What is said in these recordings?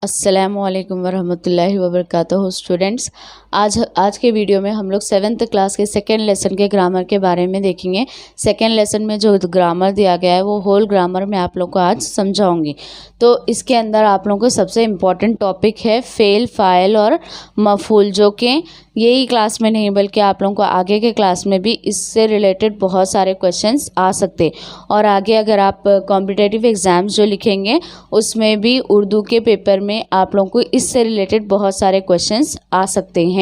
अस्सलामुअलैकुम वरहमतुल्लाहि वबरकातुहू। स्टूडेंट्स, आज के वीडियो में हम लोग 7th क्लास के सेकेंड लेसन के ग्रामर के बारे में देखेंगे। सेकेंड लेसन में जो ग्रामर दिया गया है वो होल ग्रामर में आप लोग को आज समझाऊंगी। तो इसके अंदर आप लोगों को सबसे इम्पॉर्टेंट टॉपिक है फेल, फाइल और मफूल, जो कि यही क्लास में नहीं बल्कि आप लोगों को आगे के क्लास में भी इससे रिलेटेड बहुत सारे क्वेश्चंस आ सकते। और आगे अगर आप कॉम्पिटिटिव एग्ज़ाम्स जो लिखेंगे उसमें भी उर्दू के पेपर में आप लोगों को इससे रिलेटेड बहुत सारे क्वेश्चंस आ सकते हैं।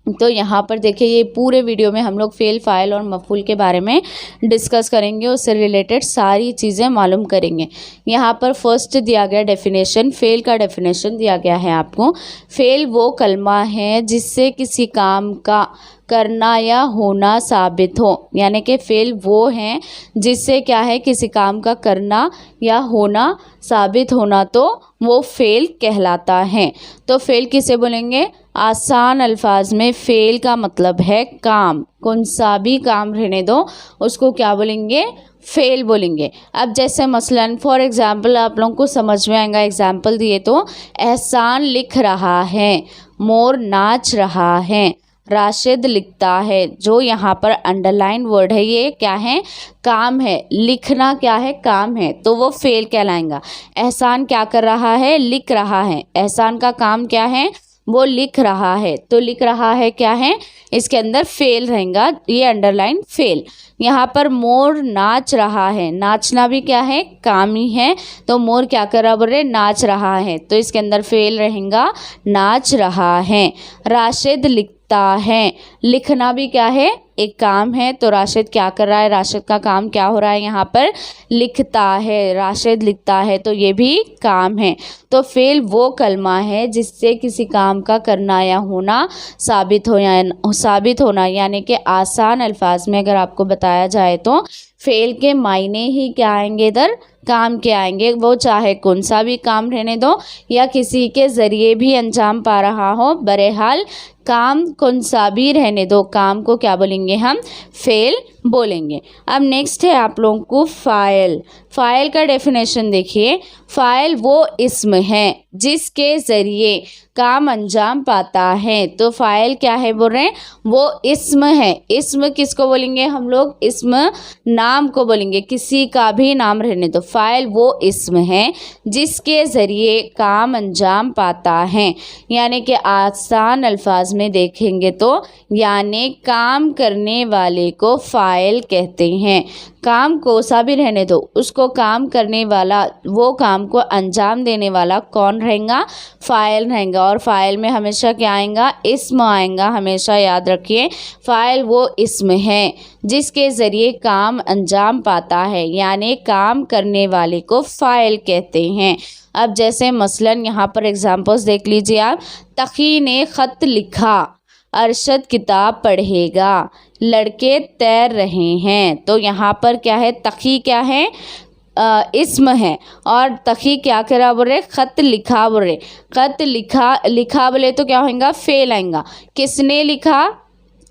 तो यहाँ पर देखिए, ये पूरे वीडियो में हम लोग फेल, फाइल और मफूल के बारे में डिस्कस करेंगे, उससे रिलेटेड सारी चीज़ें मालूम करेंगे। यहाँ पर फर्स्ट दिया गया डेफिनेशन, फेल का डेफिनेशन दिया गया है आपको। फेल वो कलमा है जिससे किसी काम का करना या होना साबित हो, यानी कि फेल वो हैं जिससे क्या है, किसी काम का करना या होना साबित होना, तो वो फेल कहलाता है। तो फेल किसे बोलेंगे? आसान अल्फाज में फेल का मतलब है काम। कौन सा भी काम रहने दो, उसको क्या बोलेंगे? फेल बोलेंगे। अब जैसे मसलन फॉर एग्जांपल आप लोगों को समझ में आएगा, एग्जांपल दिए तो एहसान लिख रहा है, मोर नाच रहा है, राशिद लिखता है। जो यहाँ पर अंडरलाइन वर्ड है ये क्या है? काम है। लिखना क्या है? काम है, तो वो फेल कहलाएगा। एहसान क्या कर रहा है? लिख रहा है। एहसान का काम क्या है? वो लिख रहा है, तो लिख रहा है क्या है? इसके अंदर फेल रहेगा, ये अंडरलाइन फेल। यहाँ पर मोर नाच रहा है, नाचना भी क्या है? काम ही है, तो मोर क्या कर रहा, बोल रहे नाच रहा है, तो इसके अंदर फेल रहेगा, नाच रहा है। राशिद लिखता है, लिखना भी क्या है? एक काम है, तो राशिद क्या कर रहा है? राशिद का काम क्या हो रहा है? यहाँ पर लिखता है, राशिद लिखता है, तो ये भी काम है। तो फेल वो कलमा है जिससे किसी काम का करना या होना साबित होना, यानी कि आसान अल्फाज में अगर आपको बताया जाए तो फेल के मायने ही क्या आएंगे? इधर काम के आएंगे। वो चाहे कौन सा भी काम रहने दो या किसी के ज़रिए भी अंजाम पा रहा हो, बहरहाल काम कौन सा भी रहने दो, काम को क्या बोलेंगे हम? फेल बोलेंगे। अब नेक्स्ट है आप लोगों को फाइल। फाइल का डेफिनेशन देखिए। फाइल वो इस्म है जिसके ज़रिए काम अंजाम पाता है। तो फाइल क्या है बोल रहे हैं? वो इस्म है। इस्म किसको बोलेंगे हम लोग? इस्म नाम को बोलेंगे, किसी का भी नाम रहने दो। फाइल वो इस्म है जिसके ज़रिए काम अंजाम पाता है, यानी कि आसान अल्फाज में देखेंगे तो यानी काम करने वाले को फाइल कहते हैं। काम को सा भी रहने दो, उसको काम करने वाला, वो काम को अंजाम देने वाला कौन रहेगा? फाइल रहेगा। और फाइल में हमेशा क्या आएगा? इस्म आएगा, हमेशा याद रखिए। फाइल वो इस्म है जिसके ज़रिए काम अंजाम पाता है, यानी काम करने वाले को फाइल कहते हैं। अब जैसे मसलन यहाँ पर एग्जांपल्स देख लीजिए आप। तकी ने ख़त लिखा, अरशद किताब पढ़ेगा, लड़के तैर रहे हैं। तो यहाँ पर क्या है? तकी क्या है? इस्म है, और तकी क्या करा बोल रहे? ख़त लिखा बोल रहे। ख़त लिखा बोले तो क्या होगा? फेल आएगा। किसने लिखा?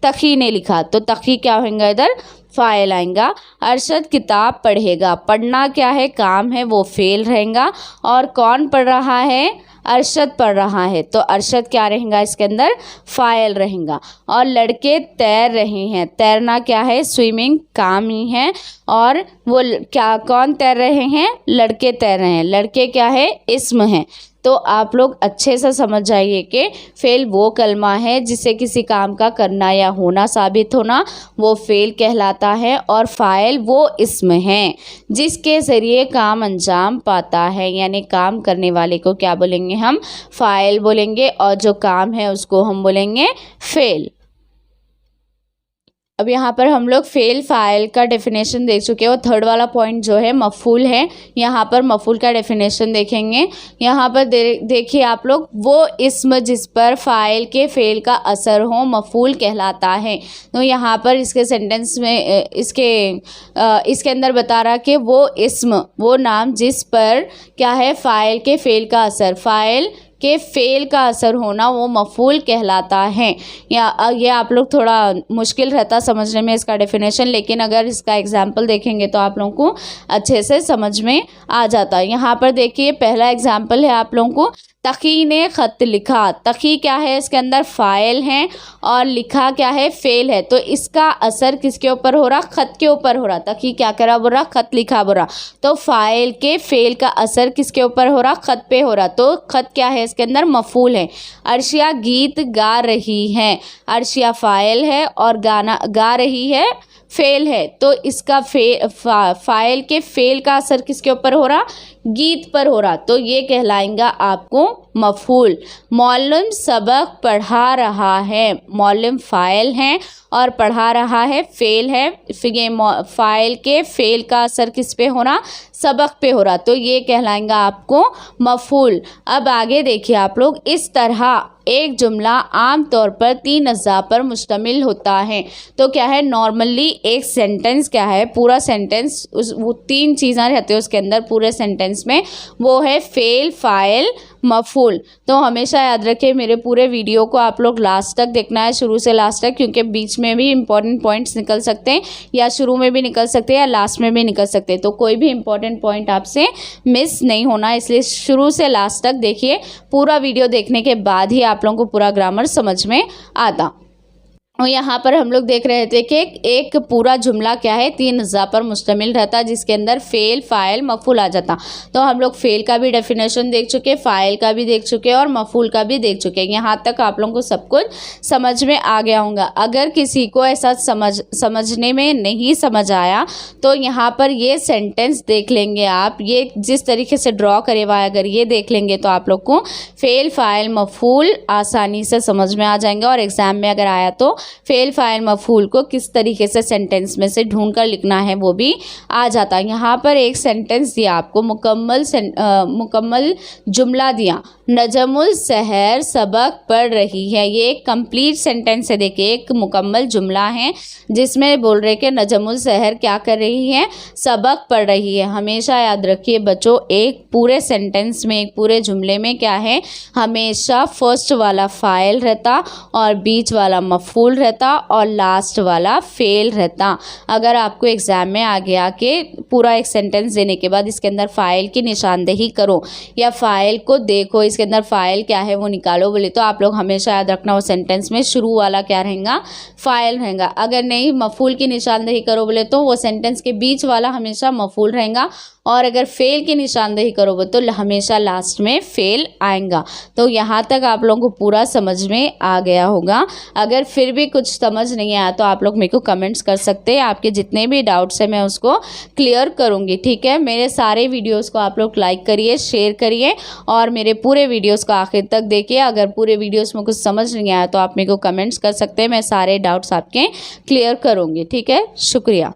तकी ने लिखा, तो तकी क्या होगा? इधर फाइल आएगा। अरशद किताब पढ़ेगा, पढ़ना क्या है? काम है, वो फेल रहेगा। और कौन पढ़ रहा है? अरशद पढ़ रहा है, तो अरशद क्या रहेगा? इसके अंदर फाइल रहेगा। और लड़के तैर रहे हैं, तैरना क्या है? स्विमिंग काम ही है। और वो क्या, कौन तैर रहे हैं? लड़के तैर रहे हैं। लड़के क्या है? इस्म है। तो आप लोग अच्छे से समझ जाइए कि फेल वो कलमा है जिससे किसी काम का करना या होना साबित होना, वो फेल कहलाता है। और फाइल वो इस्म है जिसके ज़रिए काम अंजाम पाता है, यानी काम करने वाले को क्या बोलेंगे हम? फाइल बोलेंगे। और जो काम है उसको हम बोलेंगे फेल। अब यहाँ पर हम लोग फेल, फाइल का डेफिनेशन देख चुके हैं। और थर्ड वाला पॉइंट जो है मफूल है, यहाँ पर मफूल का डेफिनेशन देखेंगे। यहाँ पर देखिए आप लोग, वो इस्म जिस पर फाइल के फेल का असर हो मफूल कहलाता है। तो यहाँ पर इसके सेंटेंस में इसके अंदर बता रहा कि वो इस्म, वो नाम जिस पर क्या है? फाइल के फेल का असर, फाइल के फ़ेल का असर होना वो मफ़ूल कहलाता है। या ये आप लोग थोड़ा मुश्किल रहता समझने में इसका डेफिनेशन, लेकिन अगर इसका एग्जाम्पल देखेंगे तो आप लोगों को अच्छे से समझ में आ जाता है। यहाँ पर देखिए पहला एग्जाम्पल है आप लोगों को, तकी ने ख़त लिखा। तकी क्या है, इसके अंदर फ़ाइल है और लिखा क्या है, फ़ेल है। तो इसका असर किसके ऊपर हो रहा, ख़त के ऊपर हो रहा। तकी क्या करा बोल रहा, ख़त लिखा बोल रहा। तो फ़ाइल के फ़ेल का असर किसके ऊपर हो रहा, ख़त पे हो रहा। तो ख़त क्या है, इसके अंदर मफ़ूल है। अर्शिया गीत गा रही है। अर्शिया फ़ाइल है और गाना गा रही है फ़ेल है। तो इसका फ़ाइल के फ़ेल का असर किसके ऊपर हो रहा, गीत पर हो रहा। तो ये कहलाएगा आपको मफ़ूल। मौलम सबक पढ़ा रहा है। मौलम फ़ाइल है और पढ़ा रहा है फ़ेल है। फिर ये फ़ाइल के फ़ेल का असर किस पे हो रहा, सबक पे हो रहा। तो ये कहलाएगा आपको मफ़ूल। अब आगे देखिए आप लोग, इस तरह एक जुमला आम तौर पर 3 अज़्ज़ा पर मुश्तमिल होता है। तो क्या है, नॉर्मली एक सेंटेंस क्या है, पूरा सेंटेंस वो 3 चीज़ें रहती है उसके अंदर पूरे सेंटेंस में, वो है फ़ेल, फ़ाइल, मफ़ूल। तो हमेशा याद रखिए मेरे पूरे वीडियो को आप लोग लास्ट तक देखना है, शुरू से लास्ट तक, क्योंकि बीच में भी इंपॉर्टेंट पॉइंट्स निकल सकते हैं, या शुरू में भी निकल सकते हैं या लास्ट में भी निकल सकते हैं। तो कोई भी इंपॉर्टेंट पॉइंट आपसे मिस नहीं होना, इसलिए शुरू से लास्ट तक देखिए। पूरा वीडियो देखने के बाद ही आप लोगों को पूरा ग्रामर समझ में आता। और यहाँ पर हम लोग देख रहे थे कि एक पूरा जुमला क्या है, 3 अज़्ज़ा पर मुश्तमिल रहता, जिसके अंदर फ़ेल, फ़ाइल, मफ़ूल आ जाता। तो हम लोग फ़ेल का भी डेफिनेशन देख चुके, फ़ाइल का भी देख चुके और मफ़ूल का भी देख चुके। यहाँ तक आप लोगों को सब कुछ समझ में आ गया होगा। अगर किसी को ऐसा समझने में नहीं समझ आया तो यहाँ पर ये सेंटेंस देख लेंगे आप, ये जिस तरीके से ड्रॉ करे हुआ है, अगर ये देख लेंगे तो आप लोग को फ़ेल, फ़ाइल, मफ़ूल आसानी से समझ में आ जाएंगे। और एग्ज़ाम में अगर आया तो फ़ेल, फ़ाइल, मफ़ूल को किस तरीके से सेंटेंस में से ढूंढ कर लिखना है वो भी आ जाता है। यहाँ पर एक सेंटेंस दिया आपको, मुकम्मल जुमला दिया, नजमुल सहर सबक पढ़ रही है। ये एक कंप्लीट सेंटेंस है। देखिए एक मुकम्मल जुमला है जिसमें बोल रहे कि नजमुल सहर क्या कर रही है, सबक पढ़ रही है। हमेशा याद रखिए बच्चों, एक पूरे सेंटेंस में, एक पूरे जुमले में क्या है, हमेशा फर्स्ट वाला फ़ाइल रहता और बीच वाला मफ़ूल रहता और लास्ट वाला फ़ेल रहता। अगर आपको एग्ज़ाम में आ गया कि पूरा एक सेंटेंस देने के बाद इसके अंदर फ़ाइल की निशानदेही करो या फ़ाइल को देखो, इसके अंदर फ़ाइल क्या है वो निकालो बोले, तो आप लोग हमेशा याद रखना वो सेंटेंस में शुरू वाला क्या रहेगा, फ़ाइल रहेगा। अगर नहीं मफ़ूल की निशानदेही करो बोले तो वो सेंटेंस के बीच वाला हमेशा मफ़ूल रहेगा, और अगर फ़ेल की निशानदेही करोगे तो हमेशा लास्ट में फ़ेल आएगा। तो यहाँ तक आप लोगों को पूरा समझ में आ गया होगा। अगर फिर भी कुछ समझ नहीं आया तो आप लोग मेरे को कमेंट्स कर सकते हैं। आपके जितने भी डाउट्स हैं मैं उसको क्लियर करूँगी, ठीक है। मेरे सारे वीडियोज़ को आप लोग लाइक करिए, शेयर करिए और मेरे पूरे वीडियोज़ को आखिर तक देखिए। अगर पूरे वीडियोज़ में कुछ समझ नहीं आया तो आप मेरे को कमेंट्स कर सकते हैं, मैं सारे डाउट्स आपके क्लियर करूँगी, ठीक है। शुक्रिया।